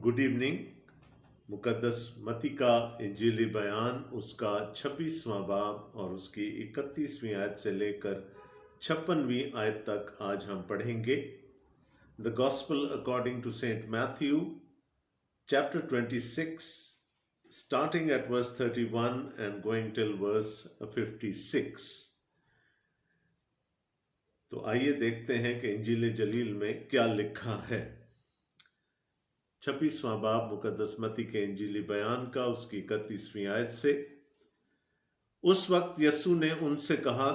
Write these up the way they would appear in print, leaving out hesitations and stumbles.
Good evening. मुकद्दस मत्ती का इंजीली बयान उसका 26वां बाब और उसकी 31वीं आयत से लेकर 56वीं आयत तक आज हम पढ़ेंगे। The Gospel according to Saint Matthew chapter 26 starting at verse 31 and going till verse 56। तो आइए देखते हैं कि इंजील जलील में क्या लिखा है। 26वां बाब मुकद्दस मत्ती के इंजीली बयान का उसकी 31वीं आयत से। उस वक्त यस्सु ने उनसे कहा,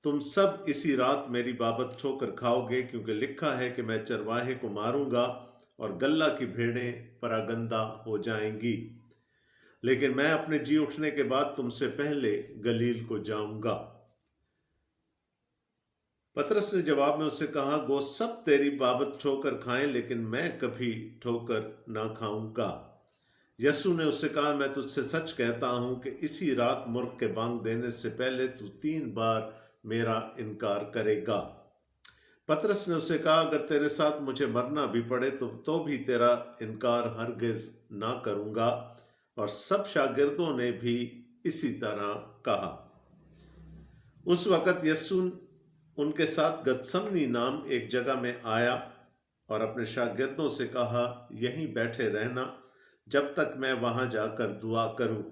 तुम सब इसी रात मेरी बाबत ठोकर खाओगे, क्योंकि लिखा है कि मैं चरवाहे को मारूंगा और गल्ला की भेड़ें परागंदा हो जाएंगी। लेकिन मैं अपने जी उठने के बाद तुमसे पहले गलील को जाऊंगा। पतरस ने जवाब में उससे कहा, गो सब तेरी बाबत ठोकर खाएं, लेकिन मैं कभी ठोकर ना खाऊंगा। यस्सु ने उससे कहा, मैं तुझसे सच कहता हूं कि इसी रात मुर्ग के बांग देने से पहले तू 3 बार मेरा इनकार करेगा। पतरस ने उससे कहा, अगर तेरे साथ मुझे मरना भी पड़े तो भी तेरा इनकार हरगिज ना करूंगा। और सब शागिर्दों ने भी इसी तरह कहा। उस वक्त यस्सु उनके साथ गतसमनी नाम एक जगह में आया और अपने शागिर्दों से कहा, यहीं बैठे रहना जब तक मैं वहां जाकर दुआ करूं।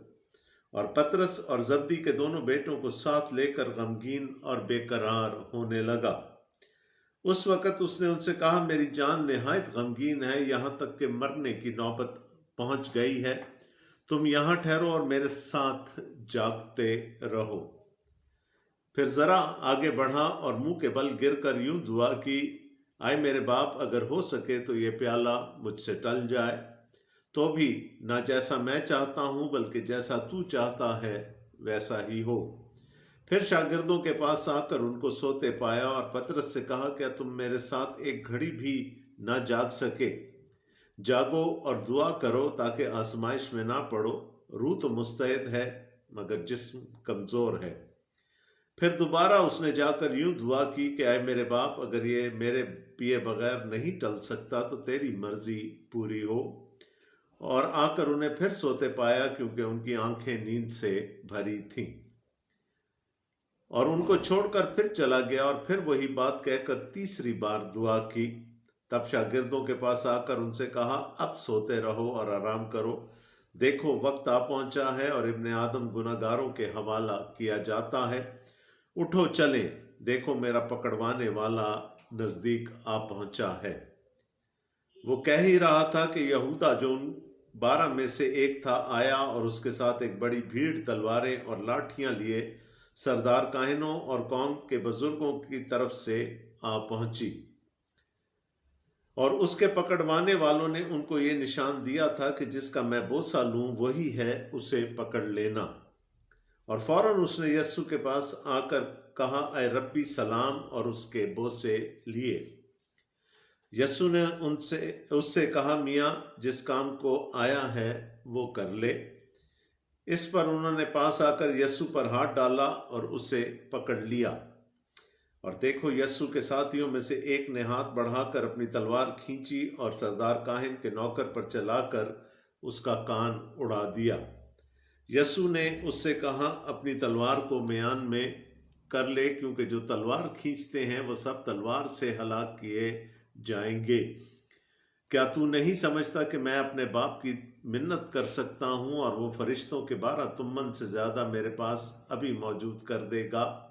और पतरस और जब्दी के दोनों बेटों को साथ लेकर गमगीन और बेकरार होने लगा। उस वक्त उसने उनसे कहा, मेरी जान निहायत गमगीन है, यहाँ तक कि मरने की नौबत पहुंच गई है। तुम यहाँ ठहरो और मेरे साथ जागते रहो। फिर जरा आगे बढ़ा और मुंह के बल गिरकर यूं दुआ की, आए मेरे बाप, अगर हो सके तो ये प्याला मुझसे टल जाए, तो भी ना जैसा मैं चाहता हूं बल्कि जैसा तू चाहता है वैसा ही हो। फिर शागिर्दों के पास आकर उनको सोते पाया और पतरस से कहा, क्या तुम मेरे साथ एक घड़ी भी ना जाग सके? जागो और दुआ करो ताकि आजमाइश में ना पड़ो। रूह तो मुस्तैद है मगर जिस्म कमजोर है। फिर दोबारा उसने जाकर यूं दुआ की कि आए मेरे बाप, अगर ये मेरे पिए बगैर नहीं टल सकता तो तेरी मर्जी पूरी हो। और आकर उन्हें फिर सोते पाया, क्योंकि उनकी आंखें नींद से भरी थीं। और उनको छोड़कर फिर चला गया और फिर वही बात कहकर तीसरी बार दुआ की। तब शागिर्दों के पास आकर उनसे कहा, अब सोते रहो और आराम करो। देखो वक्त आ पहुंचा है और इब्ने आदम गुनाहगारों के हवाला किया जाता है। उठो चले, देखो मेरा पकड़वाने वाला नजदीक आ पहुंचा है। वो कह ही रहा था कि यहूदा जो 12 में से एक था आया और उसके साथ एक बड़ी भीड़ तलवारें और लाठियां लिए सरदार काहिनों और कौम के बुजुर्गों की तरफ से आ पहुंची। और उसके पकड़वाने वालों ने उनको ये निशान दिया था कि जिसका मैं बोसा लूं वही है, उसे पकड़ लेना। और फौरन उसने यस्सु के पास आकर कहा, ऐ रब्बी सलाम, और उसके बोसे लिए। यस्सु ने उससे कहा, मियाँ जिस काम को आया है वो कर ले। इस पर उन्होंने पास आकर यस्सु पर हाथ डाला और उसे पकड़ लिया। और देखो यस्सु के साथियों में से एक ने हाथ बढ़ाकर अपनी तलवार खींची और सरदार काहिन के नौकर पर चलाकर उसका कान उड़ा दिया। यस्सु ने उससे कहा, अपनी तलवार को म्यान में कर ले, क्योंकि जो तलवार खींचते हैं वो सब तलवार से हलाक किए जाएंगे। क्या तू नहीं समझता कि मैं अपने बाप की मिन्नत कर सकता हूं और वो फरिश्तों के 12 तुम्मन से ज्यादा मेरे पास अभी मौजूद कर देगा?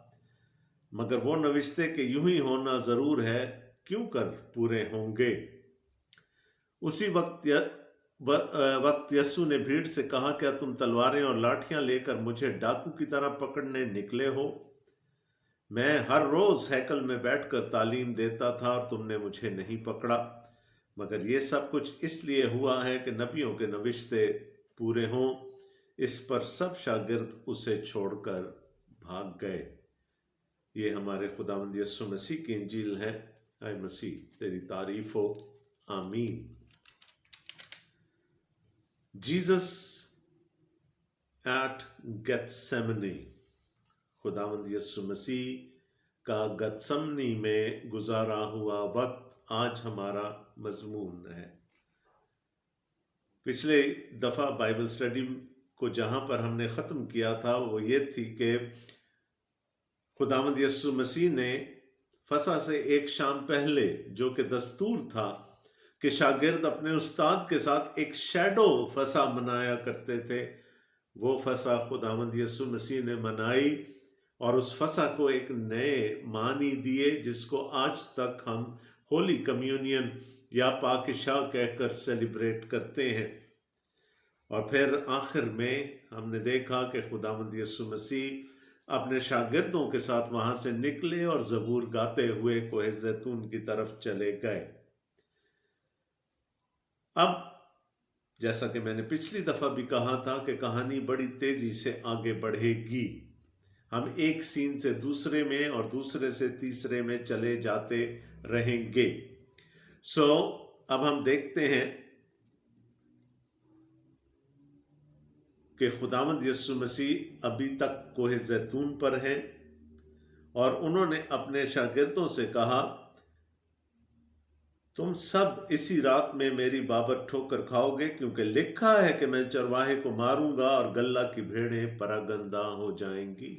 मगर वो नविश्ते कि यूं ही होना जरूर है, क्यों कर पूरे होंगे। उसी वक्त यस्सु ने भीड़ से कहा, क्या तुम तलवारें और लाठियां लेकर मुझे डाकू की तरह पकड़ने निकले हो? मैं हर रोज हैकल में बैठकर तालीम देता था और तुमने मुझे नहीं पकड़ा। मगर ये सब कुछ इसलिए हुआ है कि नबियों के नविश्ते पूरे हों। इस पर सब शागिर्द उसे छोड़कर भाग गए। ये हमारे खुदावंद यीशु मसीह की इंजील है। ऐ मसीह तेरी तारीफ हो, आमीन। Jesus at Gethsemane. खुदावंद यीशु मसीह का गतसमनी में गुजारा हुआ वक्त आज हमारा मजमून है। پچھلے دفعہ بائبل اسٹڈی کو جہاں پر ہم نے ختم کیا تھا وہ یہ تھی کہ خداوند یسوع مسیح نے فسح سے ایک شام پہلے، جو کہ دستور تھا کہ شاگرد اپنے استاد کے ساتھ ایک شیڈو فسح منایا کرتے تھے، وہ فسح خداوند یسوع مسیح نے منائی اور اس فسح کو ایک نئے معنی دیے، جس کو آج تک ہم ہولی کمیونین یا پاکشاہ کہہ کر سیلیبریٹ کرتے ہیں۔ اور پھر آخر میں ہم نے دیکھا کہ خداوند یسوع مسیح اپنے شاگردوں کے ساتھ وہاں سے نکلے اور زبور گاتے ہوئے کوہ زیتون کی طرف چلے گئے۔ اب جیسا کہ میں نے پچھلی دفعہ بھی کہا تھا کہ کہانی بڑی تیزی سے آگے بڑھے گی، ہم ایک سین سے دوسرے میں اور دوسرے سے تیسرے میں چلے جاتے رہیں گے۔ اب ہم دیکھتے ہیں کہ خداوند یسوع مسیح ابھی تک کوہ زیتون پر ہیں اور انہوں نے اپنے شاگردوں سے کہا، تم سب اسی رات میں میری بابت ٹھوکر کھاؤ گے، کیونکہ لکھا ہے کہ میں چرواہے کو ماروں گا اور گلہ کی بھیڑیں پراگندہ ہو جائیں گی۔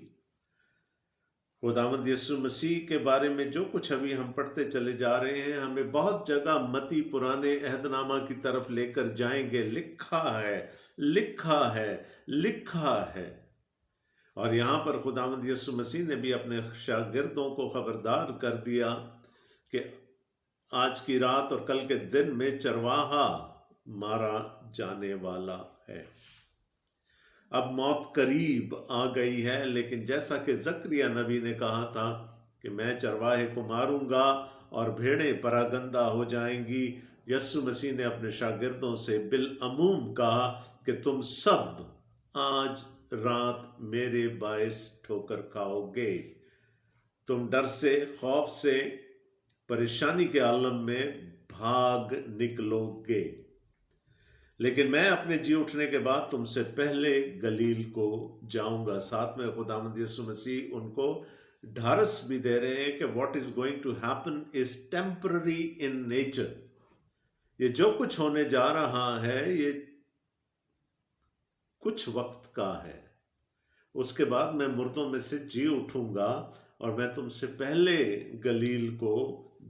خداوند یسوع مسیح کے بارے میں جو کچھ ابھی ہم پڑھتے چلے جا رہے ہیں، ہمیں بہت جگہ متی پرانے عہد نامہ کی طرف لے کر جائیں گے۔ لکھا ہے، لکھا ہے، لکھا ہے۔ اور یہاں پر خداوند یسوع مسیح نے بھی اپنے شاگردوں کو خبردار کر دیا کہ آج کی رات اور کل کے دن میں چرواہا مارا جانے والا ہے۔ اب موت قریب آ گئی ہے، لیکن جیسا کہ زکریا نبی نے کہا تھا کہ میں چرواہے کو ماروں گا اور بھیڑیں پراگندہ ہو جائیں گی، یسوع مسیح نے اپنے شاگردوں سے بالعموم کہا کہ تم سب آج رات میرے باعث ٹھوکر کھاؤ گے، تم ڈر سے، خوف سے، پریشانی کے عالم میں بھاگ نکلو گے، لیکن میں اپنے جی اٹھنے کے بعد تم سے پہلے گلیل کو جاؤں گا۔ ساتھ میں خداوند یسوع مسیح ان کو ڈھارس بھی دے رہے ہیں کہ what is going to happen is temporary in nature, یہ جو کچھ ہونے جا رہا ہے یہ کچھ وقت کا ہے، اس کے بعد میں مردوں میں سے جی اٹھوں گا اور میں تم سے پہلے گلیل کو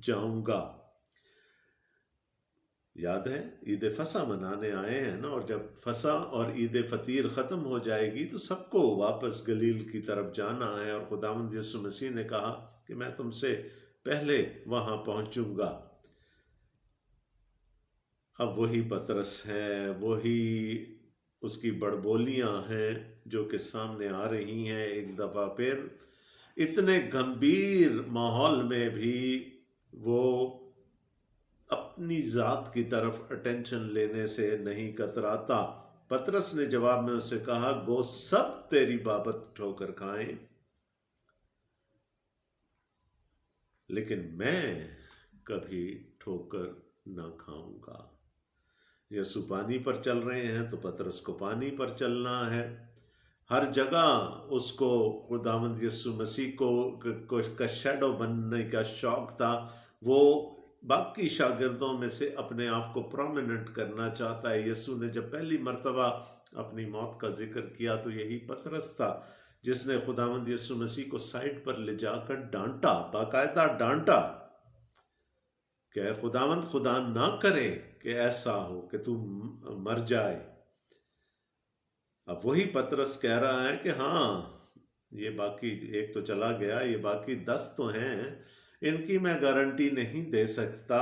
جاؤں گا۔ یاد ہے عید فصح منانے آئے ہیں نا، اور جب فصح اور عید فطیر ختم ہو جائے گی تو سب کو واپس گلیل کی طرف جانا ہے، اور خداوند یسوع مسیح نے کہا کہ میں تم سے پہلے وہاں پہنچوں گا۔ اب وہی پطرس ہے، وہی اس کی بڑبولیاں ہیں جو کہ سامنے آ رہی ہیں ایک دفعہ پھر۔ اتنے گمبھیر ماحول میں بھی وہ اپنی ذات کی طرف اٹینشن لینے سے نہیں کتراتا۔ پطرس نے جواب میں اسے کہا، گو سب تیری بابت ٹھوکر کھائیں، لیکن میں کبھی ٹھوکر نہ کھاؤں گا۔ یسوع پانی پر چل رہے ہیں تو پطرس کو پانی پر چلنا ہے۔ ہر جگہ اس کو خداوند یسوع مسیح کا شیڈو بننے کا شوق تھا، وہ باقی شاگردوں میں سے اپنے آپ کو پرومیننٹ کرنا چاہتا ہے۔ یسوع نے جب پہلی مرتبہ اپنی موت کا ذکر کیا تو یہی پطرس تھا جس نے خداوند یسوع مسیح کو سائڈ پر لے جا کر ڈانٹا، باقاعدہ ڈانٹا کہ اے خداوند، خدا نہ کرے کہ ایسا ہو کہ تو مر جائے۔ اب وہی پطرس کہہ رہا ہے کہ ہاں، یہ باقی ایک تو چلا گیا، یہ باقی 10 تو ہیں، ان کی میں گارنٹی نہیں دے سکتا،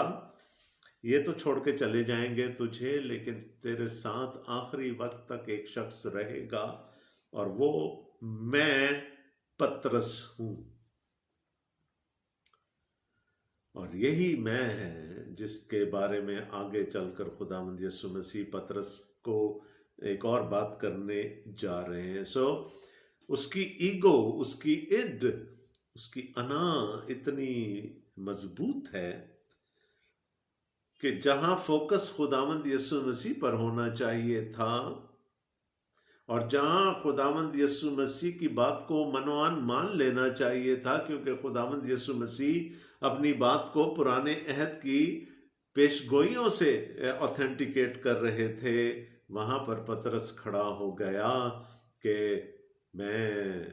یہ تو چھوڑ کے چلے جائیں گے تجھے، لیکن تیرے ساتھ آخری وقت تک ایک شخص رہے گا، اور وہ میں پطرس ہوں، اور یہی میں ہے جس کے بارے میں آگے چل کر خداوند یسوع مسیح پطرس کو ایک اور بات کرنے جا رہے ہیں۔ اس کی ایگو، اس کی اڈ، اس کی انا اتنی مضبوط ہے کہ جہاں فوکس خداوند یسوع مسیح پر ہونا چاہیے تھا، اور جہاں خداوند یسوع مسیح کی بات کو منوان مان لینا چاہیے تھا، کیونکہ خداوند یسوع مسیح اپنی بات کو پرانے عہد کی पेशगोइयों से ऑथेंटिकेट कर रहे थे, वहाँ पर पतरस खड़ा हो गया कि मैं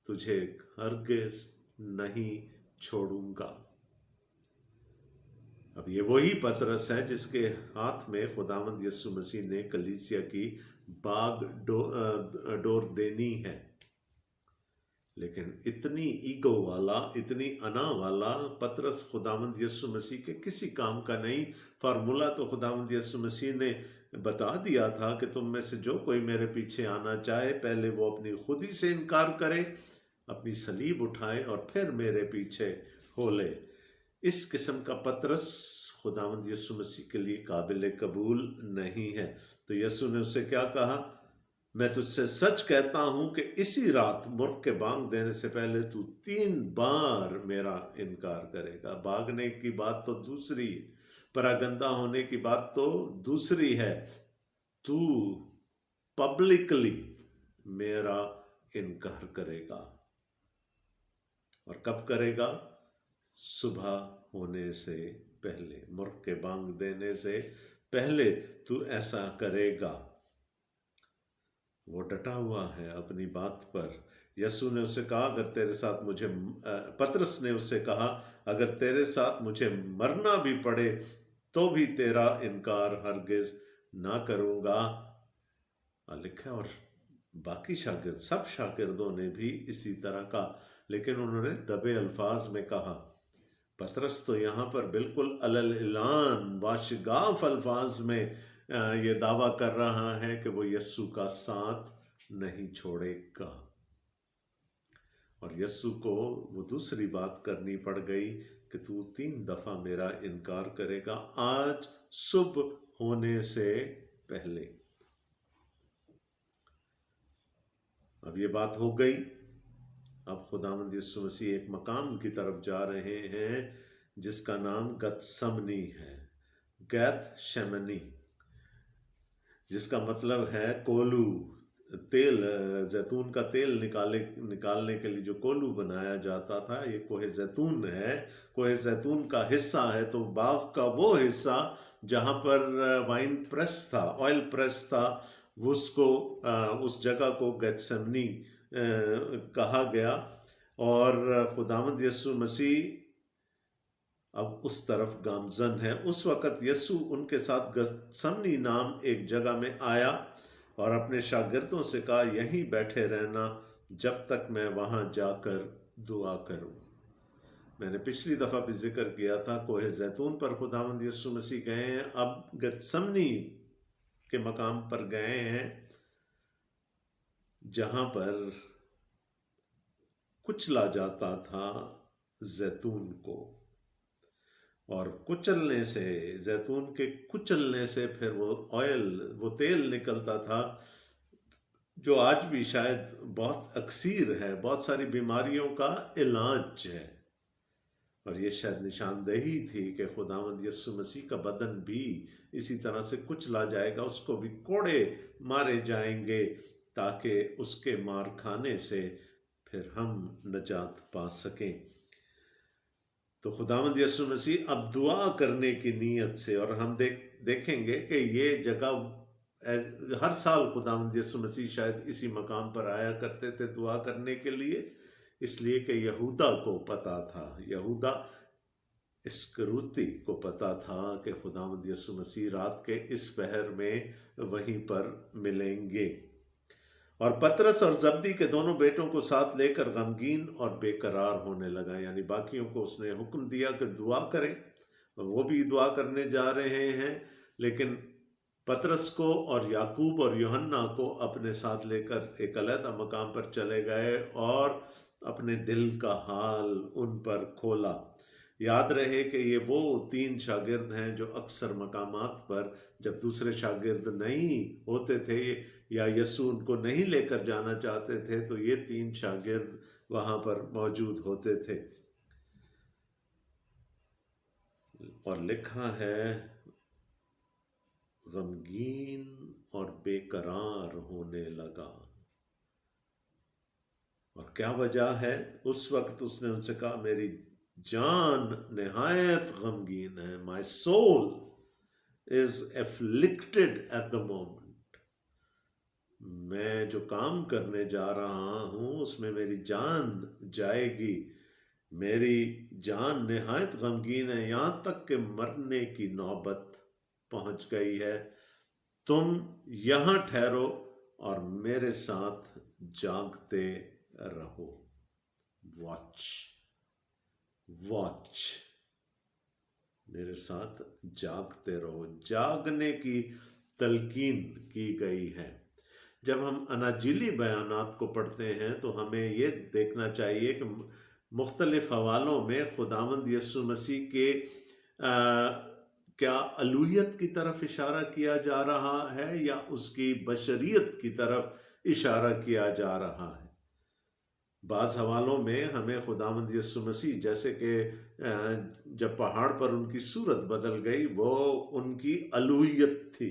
तुझे हरगिज़ नहीं छोड़ूंगा। अब ये वही पतरस है जिसके हाथ में खुदावंद यीशु मसीह ने कलीसिया की डोर देनी है। लेकिन इतनी ईगो वाला, इतनी अना वाला पतरस खुदावंद यीशु मसीह के किसी काम का नहीं। फार्मूला तो खुदावंद यीशु मसीह ने बता दिया था कि तुम में से जो कोई मेरे पीछे आना चाहे, पहले वो अपनी खुद ही से इनकार करे, अपनी सलीब उठाए और फिर मेरे पीछे हो ले। इस किस्म का पतरस खुदावंद यीशु मसीह के लिए काबिल कबूल नहीं है। तो यीशु ने उससे क्या कहा? मैं तुझसे सच कहता हूं कि इसी रात मुर्ग के बांग देने से पहले तू 3 बार मेरा इनकार करेगा। भागने की बात तो दूसरी, परागंदा होने की बात तो दूसरी है। तू पब्लिकली मेरा इनकार करेगा। और कब करेगा? सुबह होने से पहले, मुर्ग के बांग देने से पहले तू ऐसा करेगा। वो डटा हुआ है अपनी बात पर। यीशु ने उससे कहा, अगर तेरे साथ मुझे पतरस ने उससे कहा, अगर तेरे साथ मुझे मरना भी पड़े तो भी तेरा इनकार हरगिज ना करूँगा। लिखा। और बाकी शागिर्द, सब शागिर्दों ने भी इसी तरह का, लेकिन उन्होंने दबे अल्फाज में कहा। पतरस तो यहाँ पर बिल्कुल अलल इलान वाशगाफ अल्फाज में ये दावा कर रहा है कि वो यस्सु का साथ नहीं छोड़ेगा। और यस्सु को वो दूसरी बात करनी पड़ गई कि तू 3 दफा मेरा इनकार करेगा, आज सुबह होने से पहले। अब ये बात हो गई। अब खुदावंद यीशु मसीह एक मकाम की तरफ जा रहे हैं जिसका नाम गतसमनी है, गैतशमनी, जिसका मतलब है कोलू। तेल, जैतून का तेल निकालने के लिए जो कोलू बनाया जाता था, ये कोहे जैतून है। कोहे जैतून का हिस्सा है, तो बाग का वो हिस्सा जहाँ पर वाइन प्रेस था, ऑयल प्रेस था, उसको उस जगह को गतसमनी कहा गया। और खुदावंद यीशु मसीह अब उस तरफ गामजन है। उस वक़्त यीशु उनके साथ गतसमनी नाम एक जगह में आया और अपने शागिर्दों से कहा, यहीं बैठे रहना जब तक मैं वहाँ जाकर दुआ करूँ। मैंने पिछली दफ़ा भी जिक्र किया था, कोहे जैतून पर खुदावंद यीशु मसीह गए हैं, अब गतसमनी के मकाम पर गए हैं जहाँ पर कुचला जाता था जैतून को। और कुचलने से, जैतून के कुचलने से फिर वो ऑयल, वो तेल निकलता था, जो आज भी शायद बहुत अक्सीर है, बहुत सारी बीमारियों का इलाज है। और ये शायद निशानदेही थी कि खुदावंद यीशु मसीह का बदन भी इसी तरह से कुचला जाएगा, उसको भी कोड़े मारे जाएंगे ताकि उसके मार खाने से फिर हम नजात पा सकें। तो खुदावंद यीशु मसीह अब दुआ करने की नीयत से, और हम देखेंगे कि ये जगह हर साल खुदावंद यीशु मसीह शायद इसी मकाम पर आया करते थे दुआ करने के लिए, इसलिए कि यहूदा को पता था, यहूदा इस्करियोती को पता था कि खुदावंद यीशु मसीह रात के इस पहर में वहीं पर मिलेंगे। और पतरस और जब्दी के दोनों बेटों को साथ लेकर गमगीन और बेकरार होने लगा। यानी बाकियों को उसने हुक्म दिया कि दुआ करें, वो भी दुआ करने जा रहे हैं, लेकिन पतरस को और याकूब और यूहन्ना को अपने साथ लेकर एक अलग मकाम पर चले गए और अपने दिल का हाल उन पर खोला। याद रहे कि ये वो 3 शागिर्द हैं जो अक्सर मकामात पर जब दूसरे शागिर्द नहीं होते थे या यीशु उनको नहीं लेकर जाना चाहते थे, तो ये 3 शागिर्द वहाँ पर मौजूद होते थे। और लिखा है, गमगीन और बेकरार होने लगा। और क्या वजह है? उस वक्त उसने उनसे कहा, मेरी جان نہایت غمگین ہے. My soul is afflicted at the moment. میں جو کام کرنے جا رہا ہوں اس میں میری جان جائے گی. میری جان نہایت غمگین ہے، یہاں تک کہ مرنے کی نوبت پہنچ گئی ہے. تم یہاں ٹھہرو اور میرے ساتھ جاگتے رہو. واچ واچ، میرے ساتھ جاگتے رہو. جاگنے کی تلقین کی گئی ہے. جب ہم اناجیلی بیانات کو پڑھتے ہیں تو ہمیں یہ دیکھنا چاہیے کہ مختلف حوالوں میں خداوند یسوع مسیح کے کیا الوہیت کی طرف اشارہ کیا جا رہا ہے یا اس کی بشریت کی طرف اشارہ کیا جا رہا ہے. بعض حوالوں میں ہمیں خداوند یسوع مسیح، جیسے کہ جب پہاڑ پر ان کی صورت بدل گئی، وہ ان کی الوہیت تھی.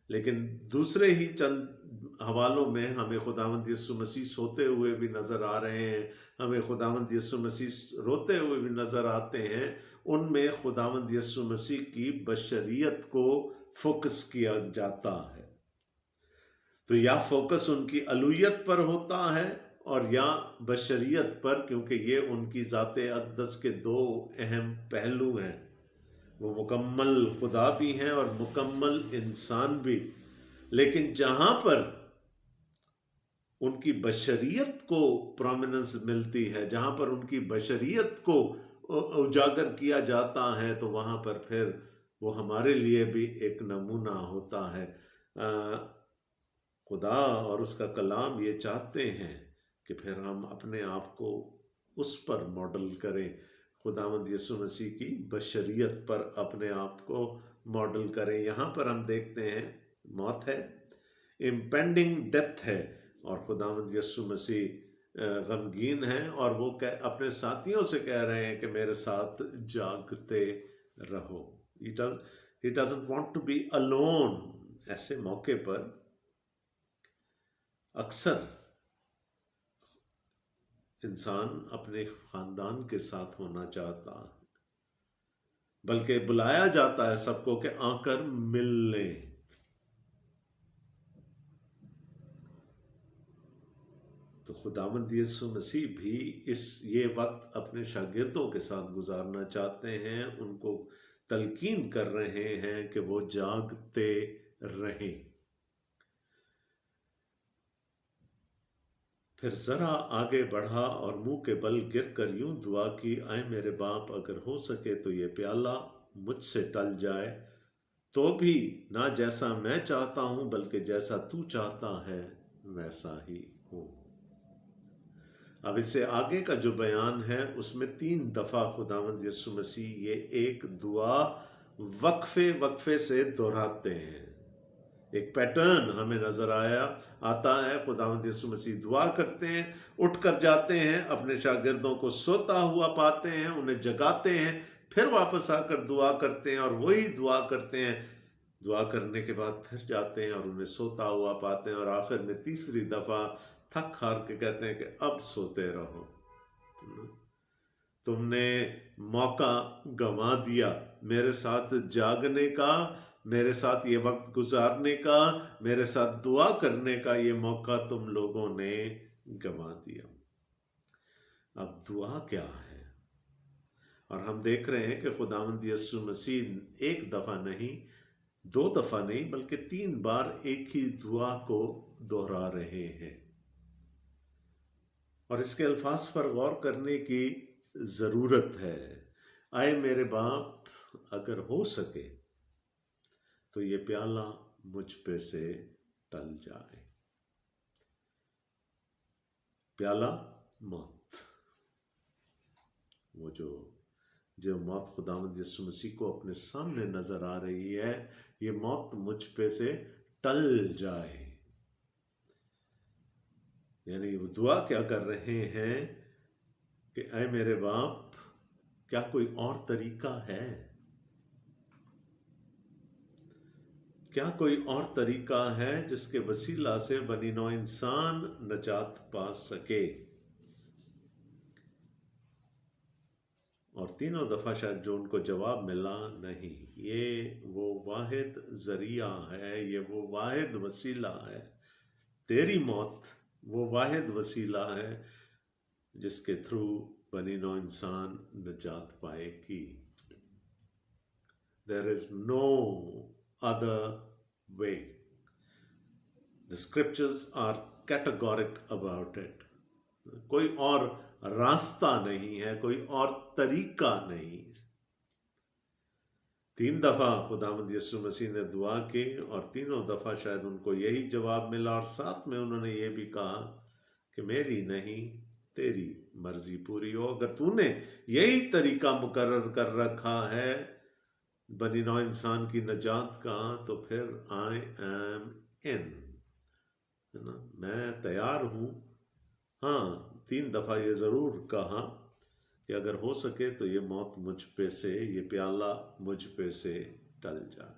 لیکن دوسرے ہی چند حوالوں میں ہمیں خداوند یسوع مسیح سوتے ہوئے بھی نظر آ رہے ہیں، ہمیں خداوند یسوع مسیح روتے ہوئے بھی نظر آتے ہیں. ان میں خداوند یسوع مسیح کی بشریت کو فوکس کیا جاتا ہے. تو یا فوکس ان کی الوہیت پر ہوتا ہے اور یا بشریت پر، کیونکہ یہ ان کی ذات اقدس کے دو اہم پہلو ہیں. وہ مکمل خدا بھی ہیں اور مکمل انسان بھی. لیکن جہاں پر ان کی بشریت کو پرومیننس ملتی ہے، جہاں پر ان کی بشریت کو اجاگر کیا جاتا ہے، تو وہاں پر پھر وہ ہمارے لیے بھی ایک نمونہ ہوتا ہے. خدا اور اس کا کلام یہ چاہتے ہیں کہ پھر ہم اپنے آپ کو اس پر ماڈل کریں، خداوند یسوع مسیح کی بشریت پر اپنے آپ کو ماڈل کریں. یہاں پر ہم دیکھتے ہیں موت ہے، امپینڈنگ ڈیتھ ہے، اور خداوند یسوع مسیح غمگین ہیں اور وہ اپنے ساتھیوں سے کہہ رہے ہیں کہ میرے ساتھ جاگتے رہو. He doesn't want to be alone. ایسے موقع پر اکثر انسان اپنے خاندان کے ساتھ ہونا چاہتا ہے، بلکہ بلایا جاتا ہے سب کو کہ آ کر مل لیں. تو خداوند یسوع مسیح بھی یہ وقت اپنے شاگردوں کے ساتھ گزارنا چاہتے ہیں. ان کو تلقین کر رہے ہیں کہ وہ جاگتے رہیں. پھر ذرا آگے بڑھا اور منہ کے بل گر کر یوں دعا کی، اے میرے باپ، اگر ہو سکے تو یہ پیالہ مجھ سے ٹل جائے، تو بھی نہ جیسا میں چاہتا ہوں بلکہ جیسا تو چاہتا ہے ویسا ہی ہو. اب اس سے آگے کا جو بیان ہے اس میں 3 دفعہ خداوند یسوع مسیح یہ ایک دعا وقفے سے دہراتے ہیں. ایک پیٹرن ہمیں نظر آتا ہے. خداوند یسوع مسیح دعا کرتے ہیں، اٹھ کر جاتے ہیں، اپنے شاگردوں کو سوتا ہوا پاتے ہیں، انہیں جگاتے ہیں، پھر واپس آ کر دعا کرتے ہیں اور وہی دعا کرتے ہیں. دعا کرنے کے بعد پھر جاتے ہیں اور انہیں سوتا ہوا پاتے ہیں، اور آخر میں تیسری دفعہ تھک ہار کے کہتے ہیں کہ اب سوتے رہو، تم نے موقع گنوا دیا میرے ساتھ جاگنے کا، میرے ساتھ یہ وقت گزارنے کا، میرے ساتھ دعا کرنے کا. یہ موقع تم لوگوں نے گنوا دیا. اب دعا کیا ہے؟ اور ہم دیکھ رہے ہیں کہ خداوند یسوع مسیح ایک دفعہ نہیں، 2 دفعہ نہیں، بلکہ 3 بار ایک ہی دعا کو دہرا رہے ہیں. اور اس کے الفاظ پر غور کرنے کی ضرورت ہے. اے میرے باپ، اگر ہو سکے تو یہ پیالہ مجھ پہ سے ٹل جائے. پیالہ موت، وہ جو موت خداوند یسوع مسیح کو اپنے سامنے نظر آ رہی ہے، یہ موت مجھ پہ سے ٹل جائے. یعنی وہ دعا کیا کر رہے ہیں کہ اے میرے باپ، کیا کوئی اور طریقہ ہے؟ کیا کوئی اور طریقہ ہے جس کے وسیلہ سے بنی نوع انسان نجات پا سکے؟ اور تینوں دفعہ شاید جو ان کو جواب ملا نہیں، یہ وہ واحد ذریعہ ہے، یہ وہ واحد وسیلہ ہے، تیری موت وہ واحد وسیلہ ہے جس کے تھرو بنی نوع انسان نجات پائے گی. There is no other way. The scriptures are categoric about it. کوئی اور راستہ نہیں ہے، کوئی اور طریقہ نہیں. 3 دفعہ خداوند یسوع مسیح نے دعا کی اور تینوں دفعہ شاید ان کو یہی جواب ملا، اور ساتھ میں انہوں نے یہ بھی کہا کہ میری نہیں تیری مرضی پوری ہو. اگر تو نے یہی طریقہ مقرر کر رکھا ہے بنی نوع انسان کی نجات کا، تو پھر آئی ایم ان، میں تیار ہوں. ہاں 3 دفعہ یہ ضرور کہا کہ اگر ہو سکے تو یہ موت مجھ پہ سے، یہ پیالہ مجھ پہ سے ٹل جائے.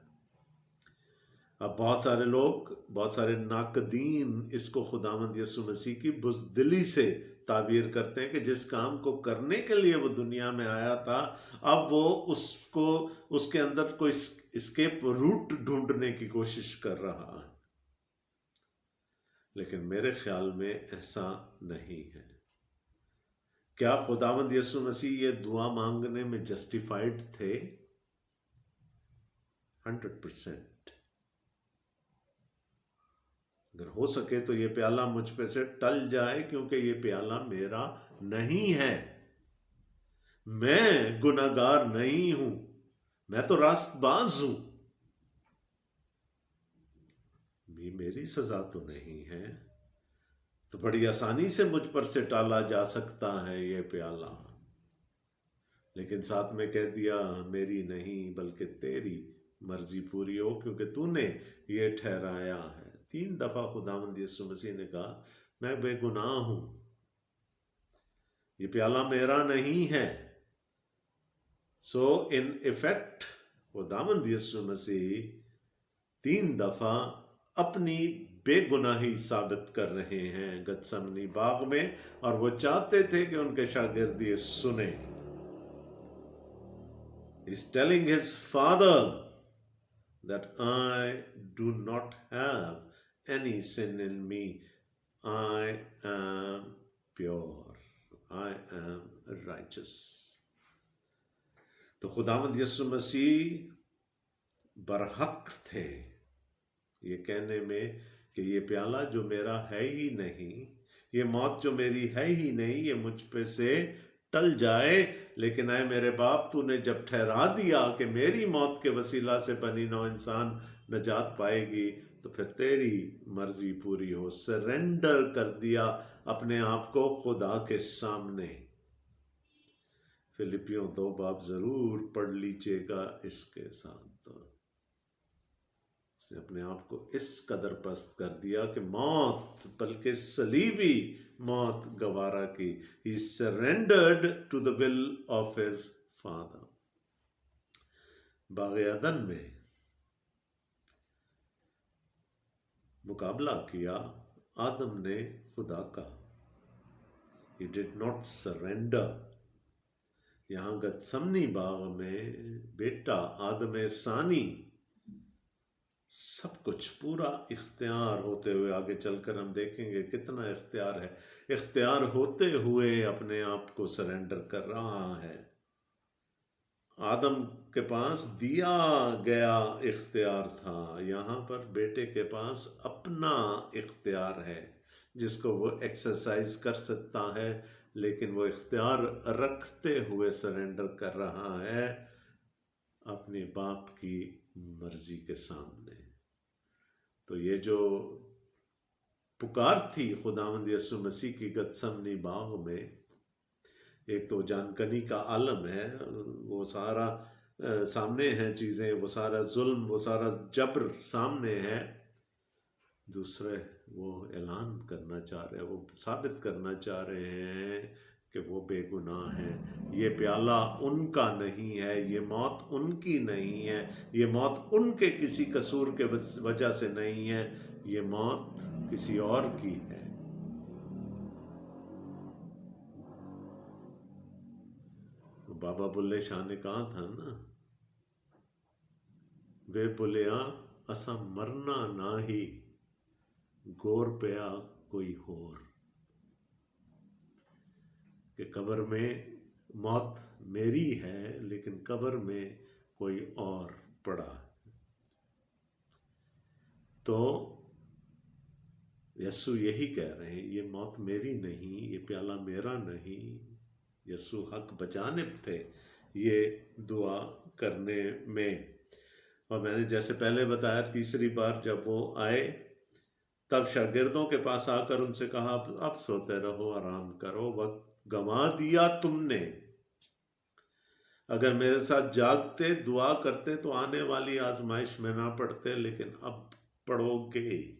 اب بہت سارے لوگ، بہت سارے ناقدین اس کو خداوند یسوع مسیح کی بزدلی سے تعبیر کرتے ہیں کہ جس کام کو کرنے کے لیے وہ دنیا میں آیا تھا، اب وہ اس کے اندر کوئی اسکیپ روٹ ڈھونڈنے کی کوشش کر رہا ہے. لیکن میرے خیال میں ایسا نہیں ہے. کیا خداوند یسوع مسیح یہ دعا مانگنے میں جسٹیفائڈ تھے؟ 100%. اگر ہو سکے تو یہ پیالہ مجھ پہ سے ٹل جائے، کیونکہ یہ پیالہ میرا نہیں ہے. میں گناہگار نہیں ہوں، میں تو راست باز ہوں. میری سزا تو نہیں ہے، تو بڑی آسانی سے مجھ پر سے ٹالا جا سکتا ہے یہ پیالہ. لیکن ساتھ میں کہہ دیا میری نہیں بلکہ تیری مرضی پوری ہو، کیونکہ تو نے یہ ٹھہرایا ہے. 3 دفعہ خداوند یسوع مسیح نے کہا میں بے گناہ ہوں، یہ پیالہ میرا نہیں ہے. سو ان ایفیکٹ خداوند یسوع مسیح 3 دفعہ اپنی بے گناہی ثابت کر رہے ہیں گتسمنی باغ میں، اور وہ چاہتے تھے کہ ان کے شاگرد یہ سنیں. He's telling his father that I do not have any sin in me. I am pure. I am righteous. تو خداوند یسوع مسیح برحق تھے یہ کہنے میں کہ یہ پیالہ جو میرا ہے ہی نہیں، یہ موت جو میری ہے ہی نہیں، یہ مجھ پہ سے ٹل جائے. لیکن اے میرے باپ، تو نے جب ٹھہرا دیا کہ میری موت کے وسیلہ سے بنی نوع انسان نجات پائے گی، تو پھر تیری مرضی پوری ہو. سرنڈر کر دیا اپنے آپ کو خدا کے سامنے. فلپیوں 2 باب ضرور پڑھ لیجئے گا اس کے ساتھ. اس نے اپنے آپ کو اس قدر پست کر دیا کہ موت، بلکہ صلیبی موت گوارا کی. He surrendered to the will of his father. باغ عدن میں مقابلہ کیا آدم نے خدا کا. He did not surrender. یہاں گتسمنی باغ میں بیٹا آدم ثانی سب کچھ پورا اختیار ہوتے ہوئے، آگے چل کر ہم دیکھیں گے کتنا اختیار ہے، اختیار ہوتے ہوئے اپنے آپ کو سرنڈر کر رہا ہے. آدم کے پاس دیا گیا اختیار تھا، یہاں پر بیٹے کے پاس اپنا اختیار ہے جس کو وہ ایکسرسائز کر سکتا ہے، لیکن وہ اختیار رکھتے ہوئے سرنڈر کر رہا ہے اپنے باپ کی مرضی کے سامنے. تو یہ جو پکار تھی خداوند یسوع مسیح کی گتسمنی باغ میں، ایک تو جانکنی کا عالم ہے، وہ سارا سامنے ہیں چیزیں، وہ سارا ظلم، وہ سارا جبر سامنے ہے. دوسرے وہ اعلان کرنا چاہ رہے ہیں، وہ ثابت کرنا چاہ رہے ہیں کہ وہ بے گناہ ہیں. یہ پیالہ ان کا نہیں ہے، یہ موت ان کی نہیں ہے، یہ موت ان کے کسی قصور کے وجہ سے نہیں ہے، یہ موت کسی اور کی ہے. बाबा बुल्ले शाह ने कहा था ना, वे बोलिया असा मरना ना ही, गौर पिया कोई होर, कि कब्र में मौत मेरी है लेकिन कब्र में कोई और पड़ा है। तो यस्सु यही कह रहे हैं, ये मौत मेरी नहीं, ये प्याला मेरा नहीं। यस्सु हक बजानिब थे ये दुआ करने में। और मैंने जैसे पहले बताया, तीसरी बार जब वो आए तब शागिर्दों के पास आकर उनसे कहा, अब सोते रहो, आराम करो, वक्त गंवा दिया तुमने। अगर मेरे साथ जागते, दुआ करते तो आने वाली आजमाइश में ना पड़ते, लेकिन अब पढ़ोगे।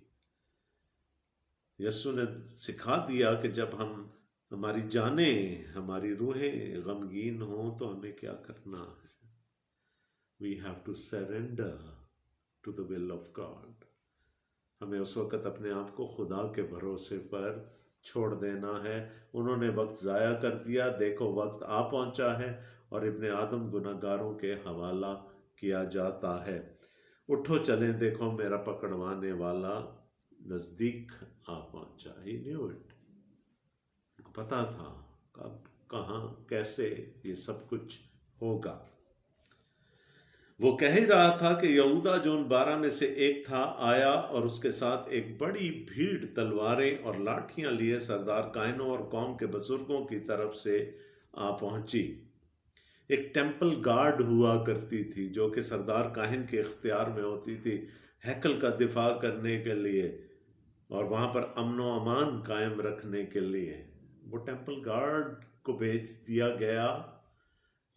यस्सु ने सिखा दिया कि जब हमारी जानें, हमारी रूहें गमगीन हों तो हमें क्या करना है। We have to surrender to the will of God. हमें उस वक़्त अपने आप को खुदा के भरोसे पर छोड़ देना है। उन्होंने वक्त ज़ाया कर दिया, देखो वक्त आ पहुंचा है और इब्ने आदम गुनाहगारों के हवाला किया जाता है। उठो चलें, देखो मेरा पकड़वाने वाला नज़दीक आ पहुंचा। He knew it. उनको पता था कब, कहाँ, कैसे ये सब कुछ होगा। वो कह ही रहा था कि यहूदा जो उन 12 में से एक था आया और उसके साथ एक बड़ी भीड़ तलवारें और लाठियां लिए सरदार काहिनों और कौम के बुजुर्गों की तरफ से आ पहुंची। एक टेम्पल गार्ड हुआ करती थी जो कि सरदार काहिन के इख्तियार में होती थी, हैकल का दिफा करने के लिए और वहाँ पर अमन व अमान कायम रखने के लिए। वो टेम्पल गार्ड को भेज दिया गया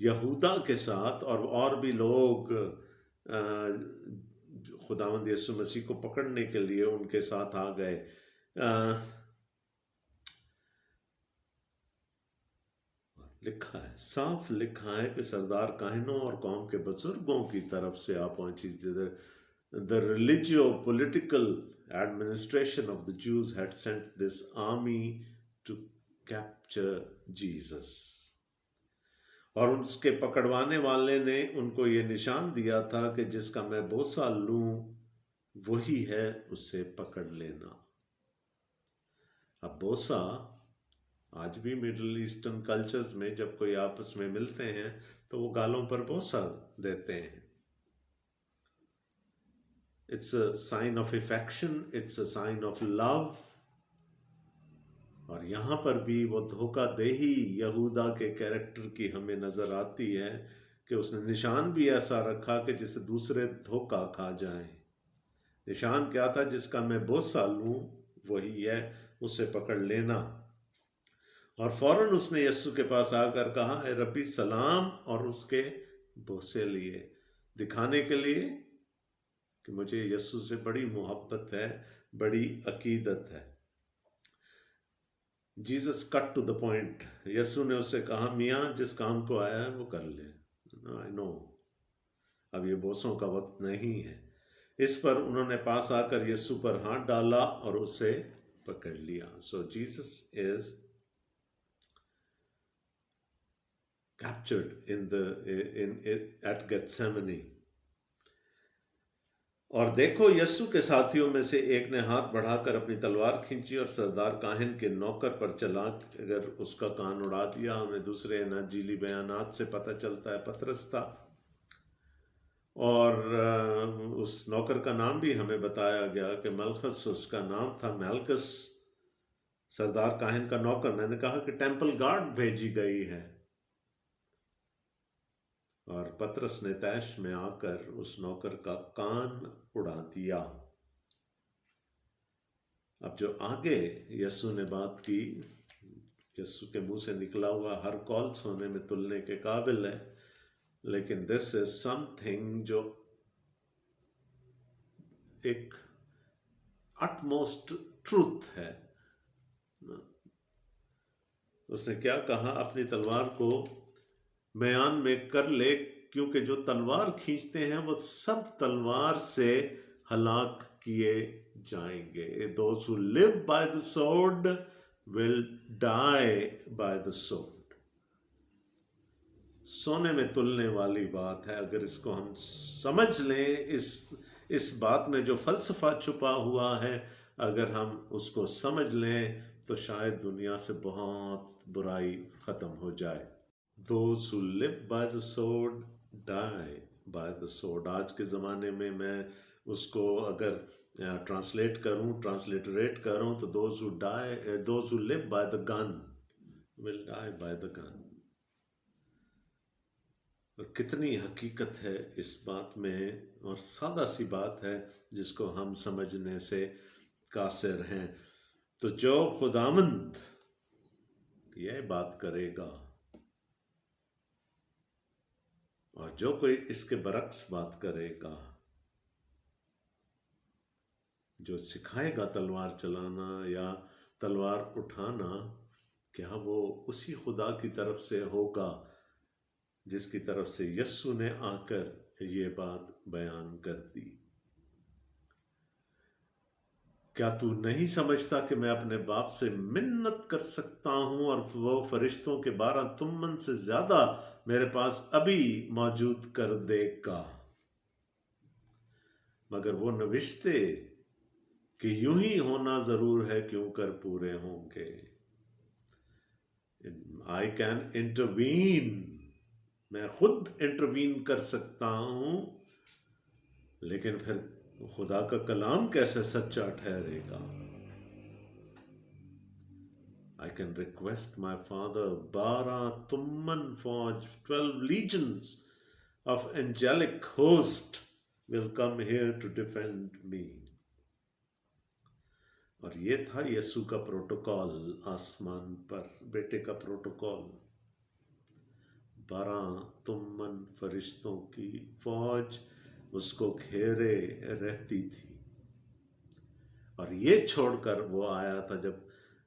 यहूदा के साथ, और भी लोग खुदावंद यीशु मसीह को पकड़ने के लिए उनके साथ आ गए। लिखा है, साफ लिखा है कि सरदार काहिनों और कौम के बुजुर्गों की तरफ से आ पहुंची। The religio-political administration of the Jews had sent this army to capture Jesus. और उसके पकड़वाने वाले ने उनको ये निशान दिया था कि जिसका मैं बोसा लूं वही है, उसे पकड़ लेना। अब बोसा आज भी मिडिल ईस्टर्न कल्चर्स में जब कोई आपस में मिलते हैं तो वो गालों पर बोसा देते हैं। It's a sign of affection, it's a sign of love. और यहाँ पर भी वो धोखादेही यहूदा के कैरेक्टर की हमें नज़र आती है कि उसने निशान भी ऐसा रखा कि जिसे दूसरे धोखा खा जाएं। निशान क्या था? जिसका मैं बोसा लूं वही है, उसे पकड़ लेना। और फौरन उसने यस्सु के पास आकर कहा, ए रब्बी सलाम, और उसके बोसे लिए, दिखाने के लिए कि मुझे यस्सु से बड़ी मोहब्बत है, बड़ी अकीदत है। Jesus cut to the point. यस्सु ने उससे कहा, मियाँ जिस काम को आया है वो कर ले, आई नो अब ये बोसों का वक्त नहीं है। इस पर उन्होंने पास आकर यस्सु पर हाथ डाला और उसे पकड़ लिया। So Jesus is captured at Gethsemane. और देखो, यस्सु के साथियों में से एक ने हाथ बढ़ाकर अपनी तलवार खींची और सरदार काहिन के नौकर पर चला, अगर उसका कान उड़ा दिया। हमें दूसरे नजीली बयानात से पता चलता है पतरस था, और उस नौकर का नाम भी हमें बताया गया कि मलखस उसका नाम था, मैल्कस सरदार काहिन का नौकर। मैंने कहा कि टेम्पल गार्ड भेजी गई है, और पतरस ने तैश में आकर उस नौकर का कान उड़ा दिया। अब जो आगे यस्सु ने बात की, यस्सु के मुंह से निकला हुआ हर कौल सोने में तुलने के काबिल है, लेकिन दिस इज समथिंग जो एक अटमोस्ट ट्रूथ है। उसने क्या कहा? अपनी तलवार को म्यान में कर ले, क्योंकि जो तलवार खींचते हैं वो सब तलवार से हलाक किए जाएंगे। Those who live by the sword will die by the sword. सोने में तुलने वाली बात है। अगर इसको हम समझ लें, इस बात में जो फलसफा छुपा हुआ है, अगर हम उसको समझ लें तो शायद दुनिया से बहुत बुराई ख़त्म हो जाए। Those who live by the sword die by the sword। आज के ज़माने में मैं उसको अगर ट्रांसलेटरेट करूं तो those who live by the gun will die by the gun। और कितनी हकीकत है इस बात में, और सादा सी बात है जिसको हम समझने से कासिर हैं। तो जो खुदावंद यह बात करेगा और जो कोई इसके बरक्स बात करेगा, जो सिखाएगा तलवार चलाना या तलवार उठाना, क्या वो उसी खुदा की तरफ से होगा जिसकी तरफ से यस्सु ने आकर ये बात बयान कर दी। क्या तू नहीं समझता कि मैं अपने बाप से मिन्नत कर सकता हूं और वो फरिश्तों के 12 तुमन से ज्यादा मेरे पास अभी मौजूद कर देगा, मगर वो नविश्ते कि यूं ही होना जरूर है क्यों कर पूरे होंगे। आई कैन इंटरवीन, मैं खुद इंटरवीन कर सकता हूं, लेकिन फिर खुदा का कलाम कैसे सच्चा ठहरेगा। I can request my father, 12 तुमन फौज, 12 legions of angelic host will come here to defend me. और ये था यीशु का प्रोटोकॉल आसमान पर, बेटे का प्रोटोकॉल। 12 तुमन फरिश्तों की फौज उसको घेरे रहती थी। और ये छोड़कर वो आया था, जब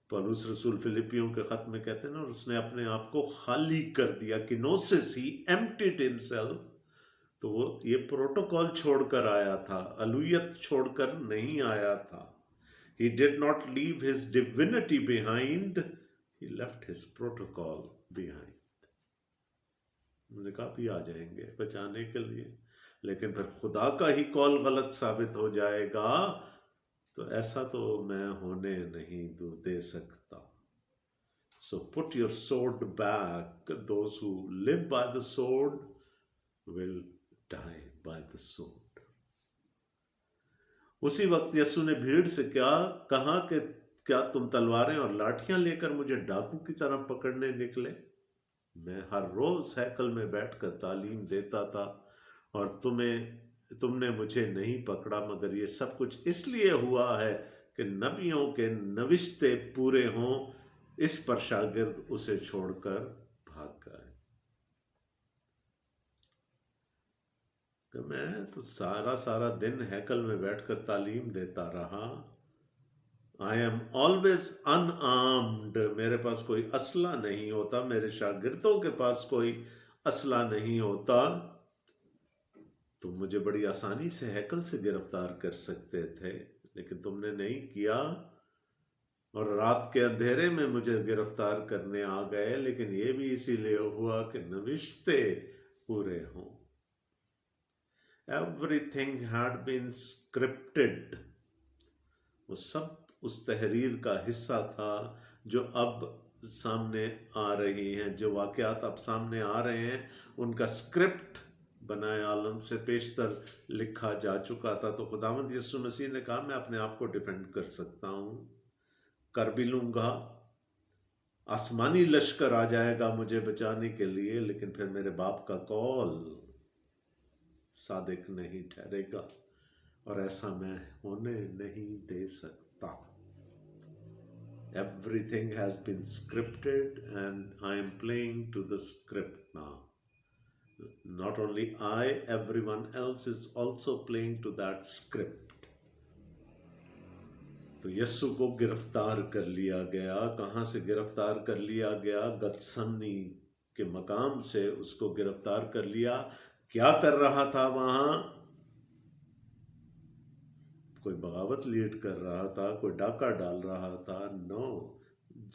पौलुस रसूल फिलिपियों के खत में कहते हैं ना, उसने अपने आप को खाली कर दिया, किनोसिस, ही एम्प्टीड हिमसेल्फ। तो वो ये प्रोटोकॉल छोड़कर आया था, अलुयत छोड़कर नहीं आया था। He did not leave his divinity behind, he left his protocol behind। उन्होंने कहा भी आ जाएंगे बचाने के लिए, लेकिन फिर खुदा का ही कॉल गलत साबित हो जाएगा, तो ऐसा तो मैं होने नहीं दे सकता। So put your sword back, those who live by the sword will die by the sword। उसी वक्त यीशु ने भीड़ से क्या कहा कि क्या तुम तलवारें और लाठियां लेकर मुझे डाकू की तरह पकड़ने निकले? मैं हर रोज हैकल में बैठकर तालीम देता था और तुमने मुझे नहीं पकड़ा, मगर ये सब कुछ इसलिए हुआ है कि नबियों के नविश्ते पूरे हों। इस पर शागिर्द उसे छोड़कर भाग गए। कि मैं तो सारा दिन हैकल में बैठकर तालीम देता रहा। आई एम ऑलवेज अनआर्म्ड, मेरे पास कोई असला नहीं होता, मेरे शागिर्दों के पास कोई असला नहीं होता। तुम मुझे बड़ी आसानी से हैकल से गिरफ्तार कर सकते थे, लेकिन तुमने नहीं किया, और रात के अंधेरे में मुझे गिरफ्तार करने आ गए, लेकिन ये भी इसीलिए हुआ कि नविश्ते पूरे हों। Everything had been scripted। वो सब उस तहरीर का हिस्सा था जो अब सामने आ रही हैं, जो वाक़यात अब सामने आ रहे हैं, उनका स्क्रिप्ट बनाए आलम से पेशतर लिखा जा चुका था। तो खुदावंद यीशु मसीह ने कहा, मैं अपने आप को डिफेंड कर सकता हूँ, कर भी लूँगा। आसमानी लश्कर आ जाएगा मुझे बचाने के लिए, लेकिन फिर मेरे बाप का कॉल सादिक नहीं ठहरेगा, और ऐसा मैं होने नहीं दे सकता। Everything has been scripted and I am playing to the script now। Not only I, everyone else is also playing to that script। तो यीशु को गिरफ्तार कर लिया गया। कहाँ से गिरफ्तार कर लिया गया? गतसमनी के मकाम से उसको गिरफ्तार कर लिया। क्या कर रहा था वहां? कोई बगावत लीड कर रहा था, कोई डाका डाल रहा था? नो,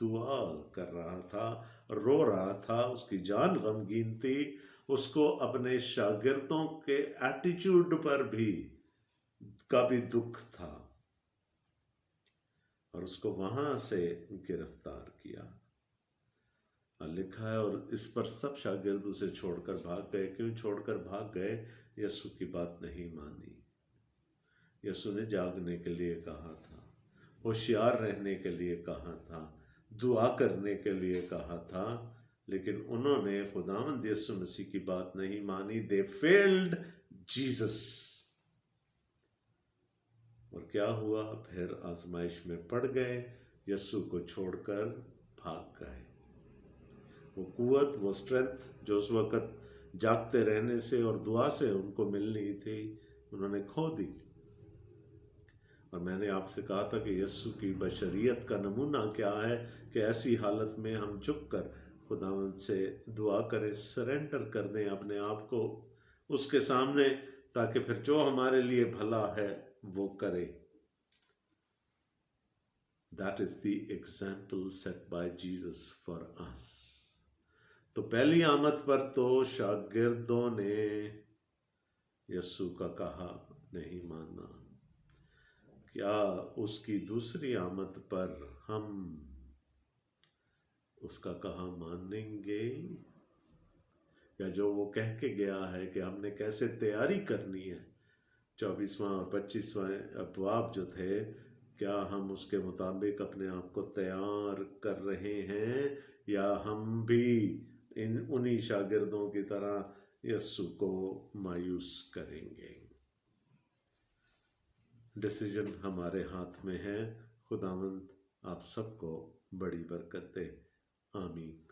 دعا کر رہا تھا، رو رہا تھا، اس کی جان غمگین تھی، اس کو اپنے شاگردوں کے ایٹیچیوڈ پر بھی دکھ تھا، اور اس کو وہاں سے گرفتار کیا۔ لکھا ہے اور اس پر سب شاگرد اسے چھوڑ کر بھاگ گئے۔ کیوں چھوڑ کر بھاگ گئے؟ یسوع کی بات نہیں مانی۔ یسوع نے جاگنے کے لیے کہا تھا، ہوشیار رہنے کے لیے کہا تھا، دعا کرنے کے لیے کہا تھا، لیکن انہوں نے خداوند یسوع مسیح کی بات نہیں مانی۔ دے فیلڈ جیسس۔ اور کیا ہوا؟ پھر آزمائش میں پڑ گئے، یسوع کو چھوڑ کر بھاگ گئے۔ وہ قوت، وہ اسٹرینتھ جو اس وقت جاگتے رہنے سے اور دعا سے ان کو ملنی تھی، انہوں نے کھو دی۔ اور میں نے آپ سے کہا تھا کہ یسوع کی بشریت کا نمونہ کیا ہے کہ ایسی حالت میں ہم جھک کر خداوند سے دعا کریں، سرنڈر کر دیں اپنے آپ کو اس کے سامنے، تاکہ پھر جو ہمارے لیے بھلا ہے وہ کرے۔ That is the example set by Jesus for us۔ تو پہلی آمد پر تو شاگردوں نے یسوع کا کہا نہیں مانا، کیا اس کی دوسری آمد پر ہم اس کا کہا مانیں گے؟ یا جو وہ کہہ کے گیا ہے کہ ہم نے کیسے تیاری کرنی ہے، 24واں اور 25واں ابواب جو تھے، کیا ہم اس کے مطابق اپنے آپ کو تیار کر رہے ہیں، یا ہم بھی انہی شاگردوں کی طرح یسوع کو مایوس کریں گے؟ ڈیسیجن ہمارے ہاتھ میں ہے۔ خداوند آپ سب کو بڑی برکت دے۔ آمین۔